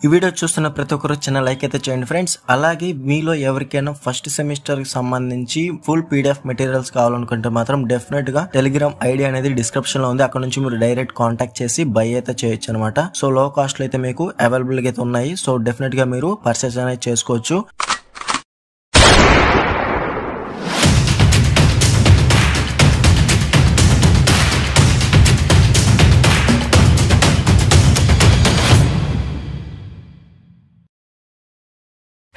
ఈ వీడియో చూస్తున్న ప్రతి ఒక్కరు చిన్న లైక్ అయితే చేయండి ఫ్రెండ్స్. అలాగే మీలో ఎవరికైనా ఫస్ట్ సెమిస్టర్ కి సంబంధించి ఫుల్ పీడిఎఫ్ మెటీరియల్స్ కావాలనుకుంటే మాత్రం డెఫినెట్ గా టెలిగ్రామ్ ఐడి అనేది డిస్క్రిప్షన్ లో ఉంది. అక్కడ నుంచి మీరు డైరెక్ట్ కాంటాక్ట్ చేసి బై అయితే చేయొచ్చు అనమాట. సో లో కాస్ట్ లో అయితే మీకు అవైలబుల్ గా అయితే ఉన్నాయి. సో డెఫినెట్ గా మీరు పర్చేస్ అనేది చేసుకోవచ్చు.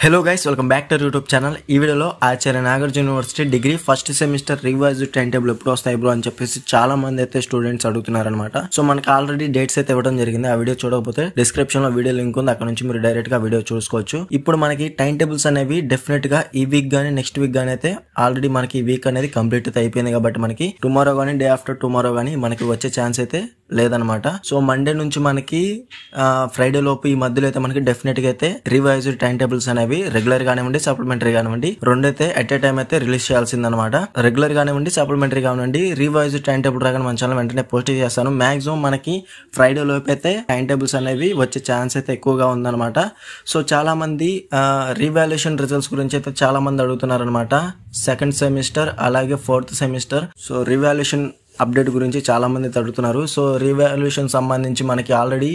Hello guys, welcome back to YouTube channel. ఈ వీడియోలో Acharya Nagarjuna University degree first semester revise time table ఎప్పుడు వస్తాయి బ్రో అని చెప్పేసి చాలా మంది అయితే స్టూడెంట్స్ అడుగుతున్నారనమాట. సో మనకి ఆల్రెడీ డేట్స్ అయితే ఇవ్వడం జరిగింది. ఆ వీడియో చూడకపోతే డిస్క్రిప్షన్ లో వీడియో లింక్ ఉంది, అక్కడ నుంచి మీరు డైరెక్ట్ గా వీడియో చూసుకోవచ్చు. ఇప్పుడు మనకి టైం టేబుల్స్ అనేవి డెఫినెట్ గా ఈ వీక్ గానీ నెక్స్ట్ వీక్ గానీ అయితే ఆల్రెడీ మనకి ఈ వీక్ అనేది కంప్లీట్ అయితే అయిపోయింది. కాబట్టి మనకి టుమారో గానీ డే ఆఫ్టర్ టుమారో గానీ మనకి వచ్చే ఛాన్స్ అయితే లేదనమాట. సో మండే నుంచి మనకి ఫ్రైడే లోపు ఈ మధ్యలో అయితే మనకి డెఫినెట్ గా అయితే రివైజ్డ్ టైం టేబుల్స్ అనేవి రెగ్యులర్ కానివ్వండి సప్లిమెంటరీ కానివ్వండి రెండైతే ఎట్ ఏ టైం అయితే రిలీజ్ చేయాల్సిందనమాట. రెగ్యులర్ కానివ్వండి సప్లిమెంటరీ కానివ్వండి రివైజ్డ్ టైం టేబుల్ రాగానే మన ఛానల్ వెంటనే పోస్ట్ చేస్తాను. మాక్సిమం మనకి ఫ్రైడే లోపు అయితే టైం టేబుల్స్ అనేవి వచ్చే ఛాన్స్ అయితే ఎక్కువగా ఉందన్నమాట. సో చాలా మంది రివాల్యుయేషన్ రిజల్ట్స్ గురించి అయితే చాలా మంది అడుగుతున్నారు అనమాట. సెకండ్ సెమిస్టర్ అలాగే fourth semester so revaluation update గురించి చాలా మంది అడుగుతున్నారు. సో రివాల్యుయేషన్ సంబంధించి మనకి ఆల్రెడీ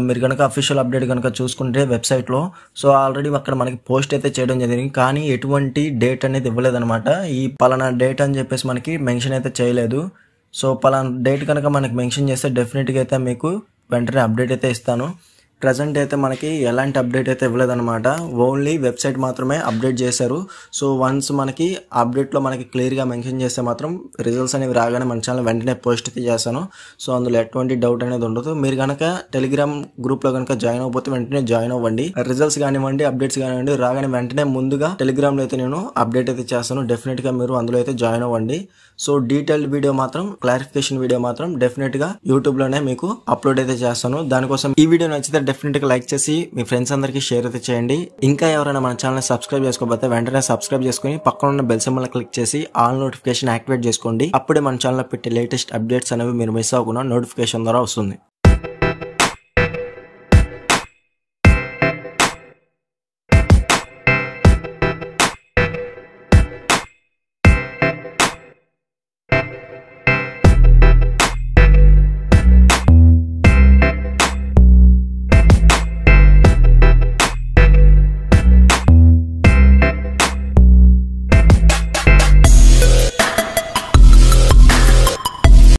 మీరు కనుక అఫీషియల్ అప్డేట్ కనుక చూసుకుంటే వెబ్సైట్ లో సో ఆల్రెడీ అక్కడ మనకి పోస్ట్ అయితే చేయడం జరిగింది. కానీ ఎటువంటి డేట్ అనేది ఇవ్వలేదన్నమాట. ఈ పలానా డేట్ అని చెప్పేసి మనకి మెన్షన్ అయితే చేయలేదు. సో పలానా డేట్ కనుక మనకి మెన్షన్ చేస్తే డెఫినెట్ గా అయితే మీకు వెంటనే అప్డేట్ అయితే ఇస్తాను. ప్రజెంట్ అయితే మనకి ఎలాంటి అప్డేట్ అయితే ఇవ్వలేదన్నమాట. ఓన్లీ వెబ్సైట్ మాత్రమే అప్డేట్ చేశారు. సో వన్స్ మనకి అప్డేట్ లో మనకి క్లియర్ గా మెన్షన్ చేస్తే మాత్రం రిజల్ట్స్ అనేవి రాగానే మన ఛానల్ వెంటనే పోస్ట్ అయితే చేస్తాను. సో అందులో ఎటువంటి డౌట్ అనేది ఉండదు. మీరు కనుక టెలిగ్రామ్ గ్రూప్ లో కనుక జాయిన్ అవ్వకపోతే వెంటనే జాయిన్ అవ్వండి. రిజల్ట్స్ కానివ్వండి అప్డేట్స్ కానివ్వండి రాగానే వెంటనే ముందుగా టెలిగ్రామ్ లో అయితే నేను అప్డేట్ అయితే చేస్తాను. డెఫినెట్ గా మీరు అందులో అయితే జాయిన్ అవ్వండి. సో డీటెయిల్డ్ వీడియో మాత్రం క్లారిఫికేషన్ వీడియో మాత్రం డెఫినెట్ గా యూట్యూబ్ లోనే మీకు అప్లోడ్ అయితే చేస్తాను. దానికోసం ఈ వీడియో నచ్చితే డెఫినెట్ గా లైక్ చేసి మీ ఫ్రెండ్స్ అందరికి షేర్ అయితే చేయండి. ఇంకా ఎవరైనా మన ఛానల్ సబ్స్క్రైబ్ చేసుకోకపోతే వెంటనే సబ్స్క్రైబ్ చేసుకుని పక్కన ఉన్న బెల్ సింబల్ క్లిక్ చేసి ఆల్ నోటిఫికేషన్ యాక్టివేట్ చేసుకోండి. అప్పుడే మన ఛానల్ పెట్టే లేటెస్ట్ అప్డేట్స్ అనేవి మీరు మిస్ అవ్వకుండా నోటిఫికేషన్ ద్వారా వస్తుంది.